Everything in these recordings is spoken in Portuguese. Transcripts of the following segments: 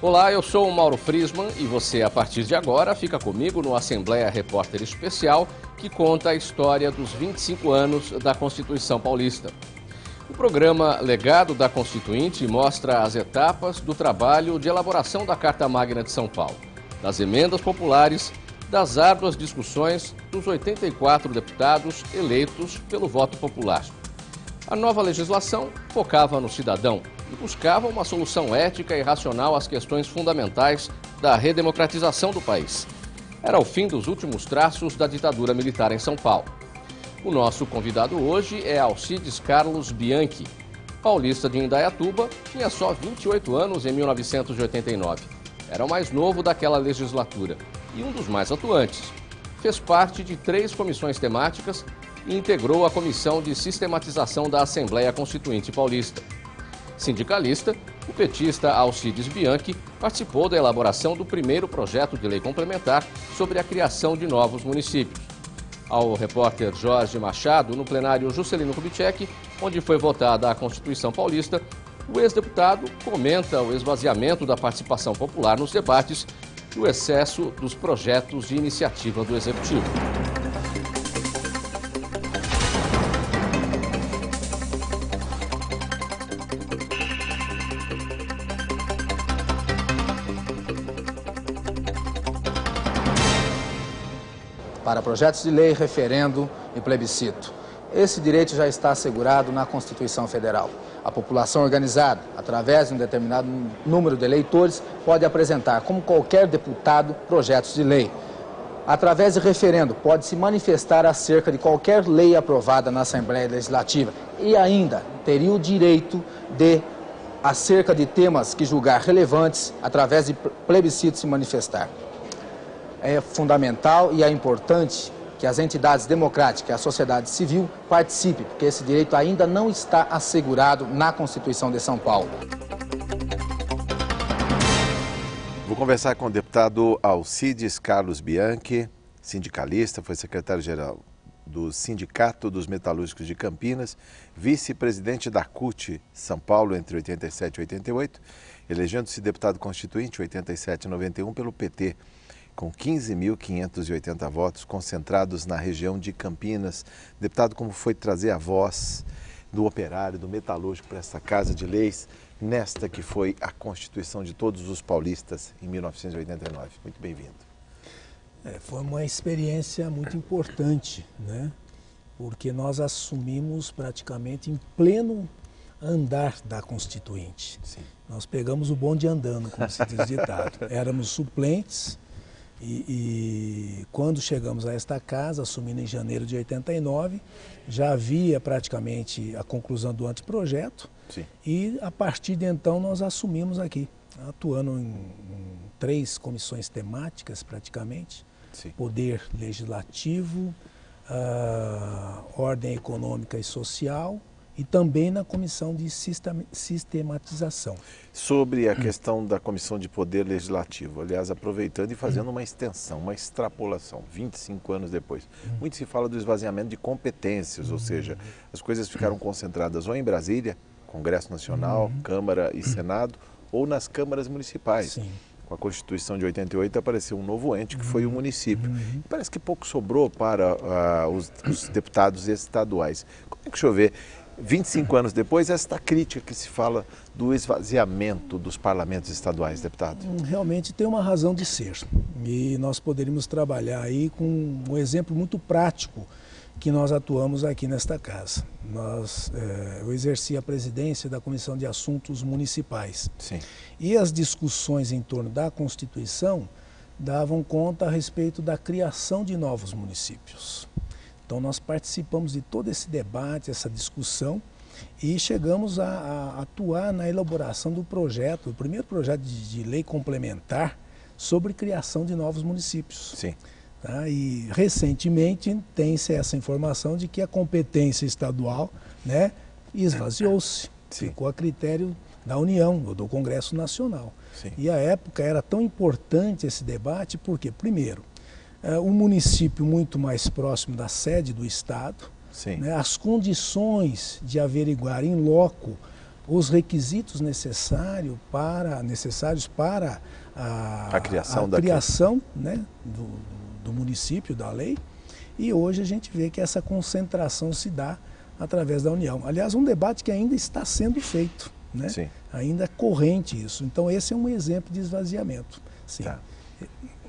Olá, eu sou o Mauro Friesman e você, a partir de agora, fica comigo no Assembleia Repórter Especial, que conta a história dos 25 anos da Constituição Paulista. O programa Legado da Constituinte mostra as etapas do trabalho de elaboração da Carta Magna de São Paulo, das emendas populares, das árduas discussões dos 84 deputados eleitos pelo voto popular. A nova legislação focava no cidadão e buscava uma solução ética e racional às questões fundamentais da redemocratização do país. Era o fim dos últimos traços da ditadura militar em São Paulo. O nosso convidado hoje é Alcides Carlos Bianchi. Paulista de Indaiatuba, tinha só 28 anos em 1989. Era o mais novo daquela legislatura e um dos mais atuantes. Fez parte de 3 comissões temáticas e integrou a Comissão de Sistematização da Assembleia Constituinte Paulista. Sindicalista, o petista Alcides Bianchi participou da elaboração do primeiro projeto de lei complementar sobre a criação de novos municípios. Ao repórter Jorge Machado, no plenário Juscelino Kubitschek, onde foi votada a Constituição Paulista, o ex-deputado comenta o esvaziamento da participação popular nos debates e o excesso dos projetos de iniciativa do Executivo. Para projetos de lei, referendo e plebiscito. Esse direito já está assegurado na Constituição Federal. A população organizada, através de um determinado número de eleitores, pode apresentar, como qualquer deputado, projetos de lei. Através de referendo, pode se manifestar acerca de qualquer lei aprovada na Assembleia Legislativa e ainda teria o direito de, acerca de temas que julgar relevantes, através de plebiscito se manifestar. É fundamental e é importante que as entidades democráticas e a sociedade civil participem, porque esse direito ainda não está assegurado na Constituição de São Paulo. Vou conversar com o deputado Alcides Carlos Bianchi, sindicalista, foi secretário-geral do Sindicato dos Metalúrgicos de Campinas, vice-presidente da CUT São Paulo entre 87 e 88, elegendo-se deputado constituinte 87 e 91 pelo PT, com 15.580 votos concentrados na região de Campinas. Deputado, como foi trazer a voz do operário, do metalúrgico para essa Casa de Leis, nesta que foi a Constituição de todos os paulistas em 1989? Muito bem-vindo. Foi uma experiência muito importante, né? Porque nós assumimos praticamente em pleno andar da Constituinte. Sim. Nós pegamos o bonde andando, como se diz ditado. Éramos suplentes. E quando chegamos a esta casa, assumindo em janeiro de 89, já havia praticamente a conclusão do anteprojeto. Sim. E a partir de então nós assumimos aqui, atuando em 3 comissões temáticas praticamente. Sim. Poder Legislativo, Ordem Econômica e Social e também na Comissão de Sistematização. Sobre a questão da Comissão de Poder Legislativo, aliás, aproveitando e fazendo uma extensão, uma extrapolação, 25 anos depois. Muito se fala do esvaziamento de competências, ou seja, as coisas ficaram concentradas ou em Brasília, Congresso Nacional, Câmara e Senado, ou nas câmaras municipais. Sim. Com a Constituição de 88 apareceu um novo ente, que foi o município. Parece que pouco sobrou para os deputados estaduais. Como é que o senhor vê, 25 anos depois, esta crítica que se fala do esvaziamento dos parlamentos estaduais, deputado? Realmente tem uma razão de ser. E nós poderíamos trabalhar aí com um exemplo muito prático que nós atuamos aqui nesta casa. Eu exerci a presidência da Comissão de Assuntos Municipais. Sim. E as discussões em torno da Constituição davam conta a respeito da criação de novos municípios. Então nós participamos de todo esse debate, essa discussão, e chegamos a atuar na elaboração do projeto, o primeiro projeto de lei complementar sobre criação de novos municípios. Sim. Tá? E recentemente tem-se essa informação de que a competência estadual, né, esvaziou-se, ficou a critério da União, ou do Congresso Nacional. Sim. E à época era tão importante esse debate porque, primeiro, um município muito mais próximo da sede do Estado, né, as condições de averiguar em loco os requisitos necessários para a criação, né, do município, da lei, e hoje a gente vê que essa concentração se dá através da União. Aliás, um debate que ainda está sendo feito, né? Sim. Ainda é corrente isso. Então esse é um exemplo de esvaziamento. Sim. Tá.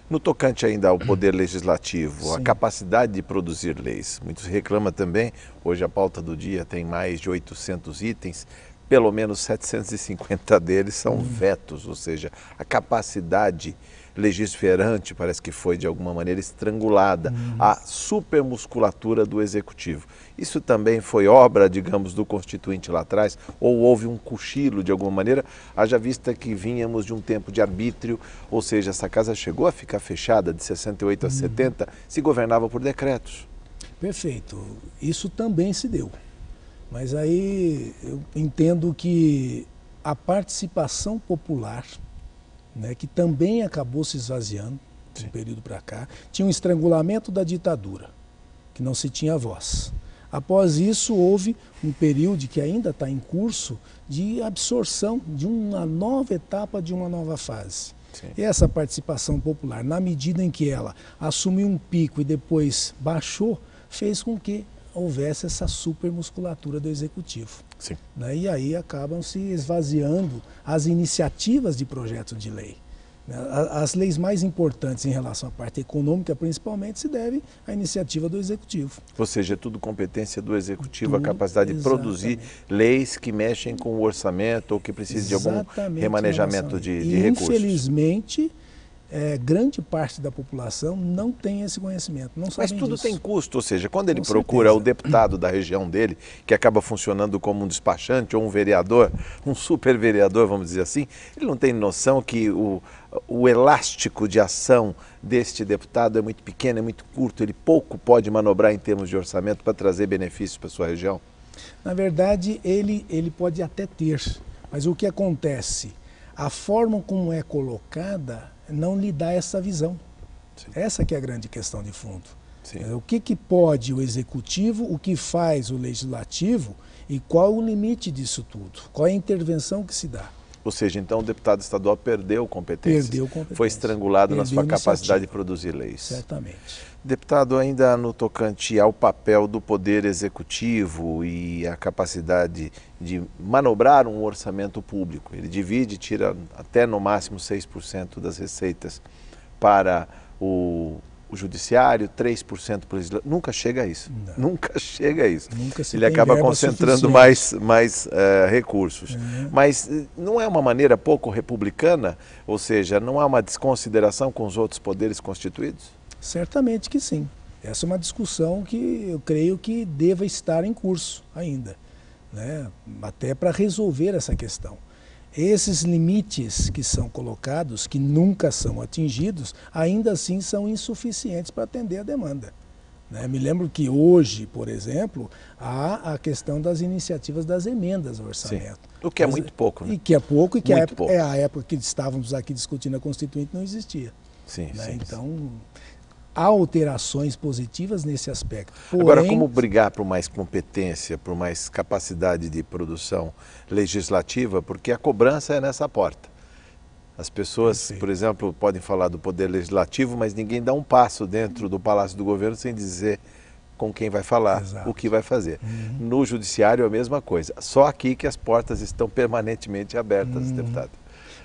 No tocante ainda ao poder legislativo, Sim. a capacidade de produzir leis, muitos reclamam também, hoje a pauta do dia tem mais de 800 itens, pelo menos 750 deles são vetos, ou seja, a capacidade legiferante parece que foi de alguma maneira estrangulada, a supermusculatura do executivo. Isso também foi obra, digamos, do Constituinte lá atrás, ou houve um cochilo de alguma maneira, haja vista que vínhamos de um tempo de arbítrio, ou seja, essa casa chegou a ficar fechada de 68 a 70, se governava por decretos. Perfeito, isso também se deu. Mas aí eu entendo que a participação popular, né, que também acabou se esvaziando de um período para cá, tinha um estrangulamento da ditadura, que não se tinha voz. Após isso, houve um período que ainda está em curso de absorção de uma nova etapa, de uma nova fase. Sim. E essa participação popular, na medida em que ela assumiu um pico e depois baixou, fez com que houvesse essa supermusculatura do executivo. Sim. Né? E aí acabam se esvaziando as iniciativas de projeto de lei. Né? As leis mais importantes em relação à parte econômica, principalmente, se devem à iniciativa do executivo. Ou seja, é tudo competência do executivo, Tudo, a capacidade de produzir leis que mexem com o orçamento ou que precisem de algum remanejamento de recursos. Infelizmente, grande parte da população não tem esse conhecimento, não sabe Mas tudo disso. tem custo, ou seja, quando ele Com procura certeza. o deputado da região dele, que acaba funcionando como um despachante ou um vereador, um super vereador, vamos dizer assim, ele não tem noção que o elástico de ação deste deputado é muito pequeno, é muito curto, ele pouco pode manobrar em termos de orçamento para trazer benefícios para a sua região? Na verdade, ele pode até ter, mas o que acontece? A forma como é colocada não lhe dá essa visão. Sim. Essa que é a grande questão de fundo. Sim. O que pode o executivo, o que faz o legislativo e qual o limite disso tudo? Qual é a intervenção que se dá? Ou seja, então o deputado estadual perdeu competência. Perdeu competência. Foi estrangulado Perdeu na sua iniciativa. capacidade de produzir leis. Certamente. Deputado, ainda no tocante ao papel do Poder Executivo e a capacidade de manobrar um orçamento público, ele divide, tira até no máximo 6% das receitas para o Judiciário, 3% para o Legislativo. Nunca chega a isso. Não. Nunca chega a isso. Nunca se ele tem acaba verba concentrando suficiente. mais recursos. Mas não é uma maneira pouco republicana? Ou seja, não há uma desconsideração com os outros poderes constituídos? Certamente que sim. Essa é uma discussão que eu creio que deva estar em curso ainda, né? Até para resolver essa questão. Esses limites que são colocados, que nunca são atingidos, ainda assim são insuficientes para atender a demanda. Né? Me lembro que hoje, por exemplo, há a questão das iniciativas das emendas ao orçamento. Sim. O que é muito pouco, né? E que é pouco, e que Muito pouco. a época que estávamos aqui discutindo a Constituinte não existia. Sim, Né? sim. Então, há alterações positivas nesse aspecto. Porém, agora, como brigar por mais competência, por mais capacidade de produção legislativa, porque a cobrança é nessa porta. As pessoas, por exemplo, podem falar do poder legislativo, mas ninguém dá um passo dentro do Palácio do Governo sem dizer com quem vai falar, Exato. o que vai fazer. No Judiciário é a mesma coisa. Só aqui que as portas estão permanentemente abertas, deputado.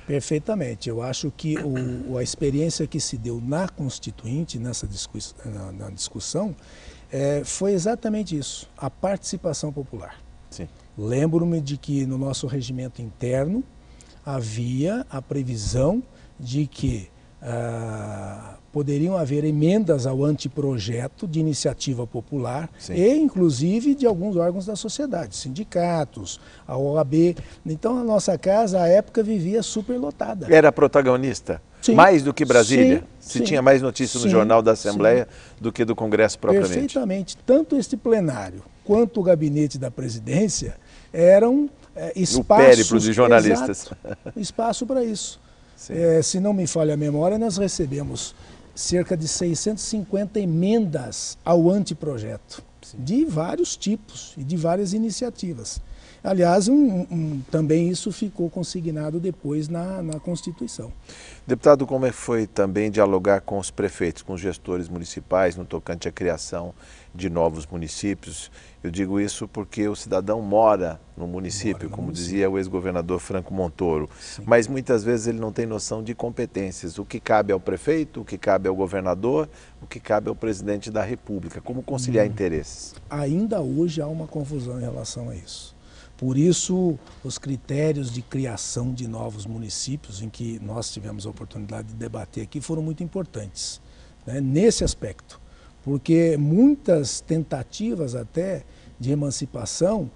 Perfeitamente. Eu acho que a experiência que se deu na Constituinte, nessa discussão, foi exatamente isso, a participação popular. Sim. Lembro-me de que no nosso regimento interno havia a previsão de que poderiam haver emendas ao anteprojeto de iniciativa popular. Sim. E, inclusive, de alguns órgãos da sociedade, sindicatos, a OAB. Então, a nossa casa, à época, vivia superlotada. Era protagonista? Sim. Mais do que Brasília? Se tinha mais notícia no Jornal da Assembleia do que do Congresso propriamente? Perfeitamente. Tanto este plenário quanto o gabinete da presidência eram espaços... O périplo de jornalistas. Exato, espaço para isso. Se não me falha a memória, nós recebemos cerca de 650 emendas ao anteprojeto, de vários tipos e de várias iniciativas. Aliás, também isso ficou consignado depois na Constituição. Deputado, como foi também dialogar com os prefeitos, com os gestores municipais no tocante à criação de novos municípios? Eu digo isso porque o cidadão mora no município, como dizia o ex-governador Franco Montoro, sim, mas muitas vezes ele não tem noção de competências, o que cabe ao prefeito, o que cabe ao governador, o que cabe ao presidente da República. Como conciliar interesses? Ainda hoje há uma confusão em relação a isso. Por isso, os critérios de criação de novos municípios, em que nós tivemos a oportunidade de debater aqui, foram muito importantes, né, nesse aspecto. Porque muitas tentativas até de emancipação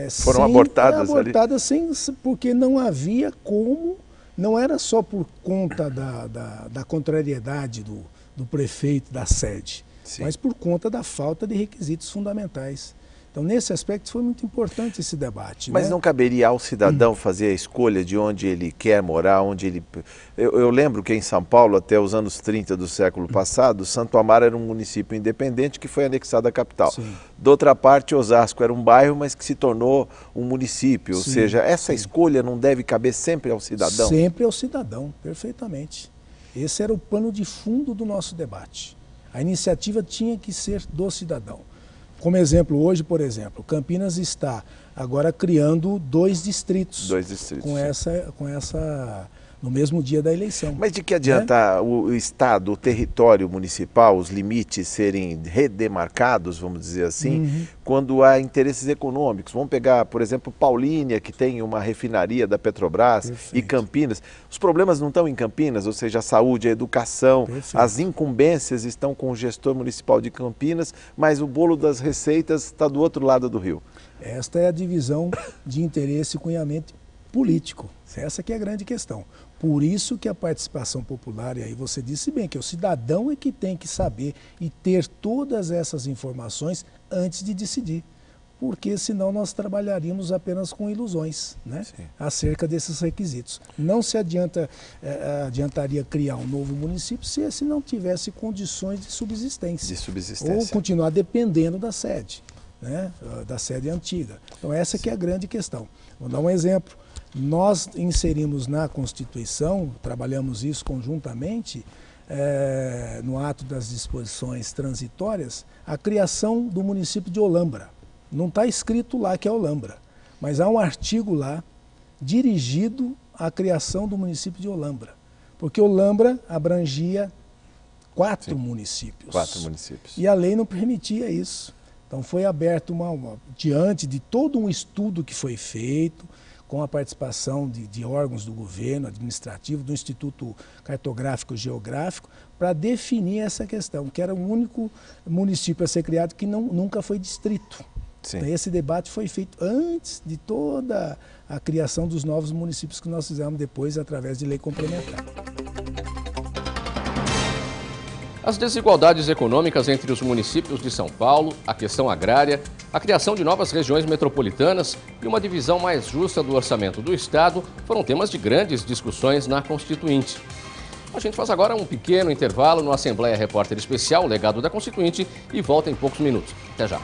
foram abortadas porque não havia como, não era só por conta da contrariedade do prefeito da sede, sim, mas por conta da falta de requisitos fundamentais. Então, nesse aspecto, foi muito importante esse debate. Mas, né, não caberia ao cidadão fazer a escolha de onde ele quer morar, onde ele... Eu lembro que em São Paulo, até os anos 30 do século passado, Santo Amaro era um município independente que foi anexado à capital. Sim. De outra parte, Osasco era um bairro, mas que se tornou um município. Sim. Ou seja, essa escolha não deve caber sempre ao cidadão? Sempre ao cidadão, perfeitamente. Esse era o pano de fundo do nosso debate. A iniciativa tinha que ser do cidadão. Como exemplo, hoje, por exemplo, Campinas está agora criando 2 distritos. 2 distritos. Com essa no mesmo dia da eleição. Mas de que adianta, né, o Estado, o território municipal, os limites serem redemarcados, vamos dizer assim, quando há interesses econômicos? Vamos pegar, por exemplo, Paulínia, que tem uma refinaria da Petrobras, perfeito, e Campinas. Os problemas não estão em Campinas, ou seja, a saúde, a educação, perfeito, as incumbências estão com o gestor municipal de Campinas, mas o bolo das receitas está do outro lado do rio. Esta é a divisão de interesse e cunhamento político. Essa que é a grande questão. Por isso que a participação popular, e aí você disse bem, que o cidadão é que tem que saber e ter todas essas informações antes de decidir. Porque senão nós trabalharíamos apenas com ilusões, né, acerca desses requisitos. Não se adiantaria criar um novo município se não tivesse condições de subsistência. Ou continuar dependendo da sede, né, da sede antiga. Então essa que é a grande questão. Vou dar um exemplo. Nós inserimos na Constituição, trabalhamos isso conjuntamente, no ato das disposições transitórias, a criação do município de Olambra. Não está escrito lá que é Olambra, mas há um artigo lá dirigido à criação do município de Olambra. Porque Olambra abrangia 4 municípios. 4 municípios. E a lei não permitia isso. Então foi aberto diante de todo um estudo que foi feito, com a participação de órgãos do governo administrativo, do Instituto Cartográfico e Geográfico, para definir essa questão, que era o único município a ser criado que nunca foi distrito. Então, esse debate foi feito antes de toda a criação dos novos municípios que nós fizemos depois através de lei complementar. As desigualdades econômicas entre os municípios de São Paulo, a questão agrária, a criação de novas regiões metropolitanas e uma divisão mais justa do orçamento do Estado foram temas de grandes discussões na Constituinte. A gente faz agora um pequeno intervalo no Assembleia Repórter Especial, Legado da Constituinte, e volta em poucos minutos. Até já.